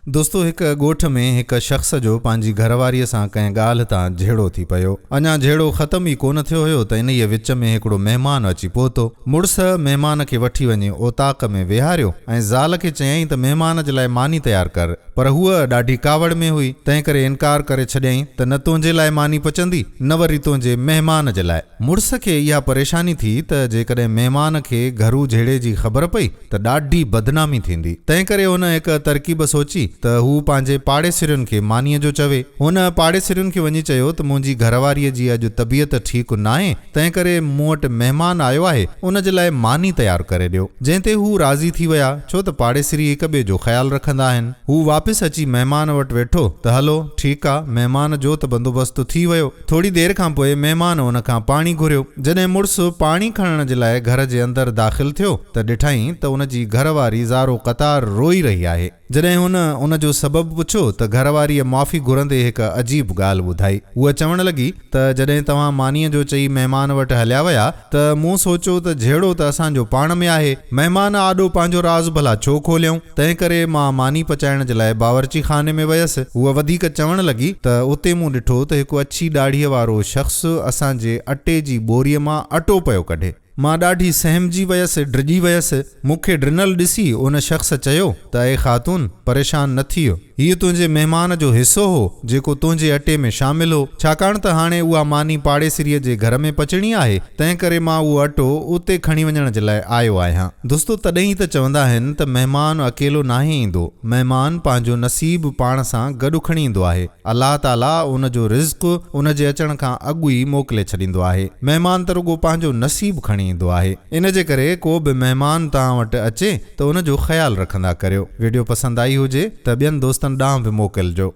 दोस्तों एक गोठ में एक शख्स जो पांजी घरवारीअ सां कंहिं ॻाल्हि तां झेड़ो थी पियो। अञा झेड़ो ख़त्म ई कोन थियो हुयो त इन विच में हिकिड़ो महिमान अची पहुतो। मुड़ुस महिमान खे वठी वञी ओताक में वेहारियो ऐं ज़ाल खे चयईं त महिमान जे लाइ मानी तयारु कर, पर हूअ ॾाढी कावड़ में हुई, तंहिं करे इनकार करे छॾियईं त न तुंहिंजे लाइ मानी पचंदी न वरी तुंहिंजे महिमान जे लाइ। मुड़ुस खे इहा परेशानी थी त जेकॾहिं महिमान खे घरू झेड़े जी ख़बर पई त ॾाढी बदनामी थींदी। तंहिं करे हुन हिकु तरकीब सोची त हू पंहिंजे पाड़ेसिरियुनि खे मानीअ जो चवे। हुन पाड़ेसिरियुनि खे वञी चयो त मुंहिंजी घरवारीअ जी अॼु तबियत ठीकु न आहे, तंहिं करे मूं वटि महिमान आयो आहे, उन जे लाइ मानी तयारु करे ॾियो। जंहिं ते हू राज़ी थी विया, छो त पाड़ेसिरी हिक ॿिए जो ख़्यालु रखंदा आहिनि। हू वापसि अची महिमान वटि वेठो त हलो ठीकु आहे, महिमान जो त बंदोबस्तु थी वियो। थोरी देरि खां पोइ महिमान हुन खां पाणी घुरियो। जॾहिं मुड़ुसु पाणी खणण जे लाइ घर जे अंदरि दाख़िल थियो त ॾिठईं त उन जी घरवारी ज़ारो क़तार रोई रही आहे। जॾहिं हुन उन जो सबबु पुछो त घरवारीअ माफ़ी घुरंदे हिकु अजीब ॻाल्हि ॿुधाई। उहा चवण लॻी त जॾहिं तव्हां मानीअ जो चई महिमान वटि हलिया विया त मूं सोचियो त झेड़ो त असांजो पाण में आहे, महिमान आॾो पंहिंजो राज़ भला छो खोलियऊं, तंहिं करे मां मानी पचाइण जे लाइ बावर्ची खाने में वियसि। उहा वधीक चवण लॻी त उते मूं ॾिठो त हिकु अछी ॾाढ़ीअ वारो शख़्स असांजे अटे जी बोरीअ मां अटो पियो कढे। मां ॾाढी सहमजी वियसि, डिॼी वियसि। मूंखे ॾिनल ॾिसी उन शख़्स चयो त ए ख़ातून, परेशान न थियो, हीअ तुंहिंजे महिमान जो हिसो हो जेको तुंहिंजे अटे में शामिल हो, छाकाणि त हाणे उहा मानी पाड़ेसिरीअ जे घर में पचणी आहे, तंहिं करे मां उहो अटो उते खणी वञण जे लाइ आयो आहियां। दोस्तो तॾहिं त चवंदा आहिनि त महिमान अकेलो नाहे ईंदो, महिमान पंहिंजो नसीब पाण सां गॾु खणी ईंदो आहे। अलाह ताला उन जो रिज़्क़ उन जे अचण खां अॻु ई मोकिले छॾींदो आहे। महिमान त रुॻो पंहिंजो नसीब खणी ईंदो आहे। इन जे करे को बि महिमान तव्हां वटि अचे त उन जो ख़्यालु रखंदा करियो। वीडियो पसंदि आई हुजे त ॿियनि दोस्तनि ॾांहुं बि मोकिलिजो।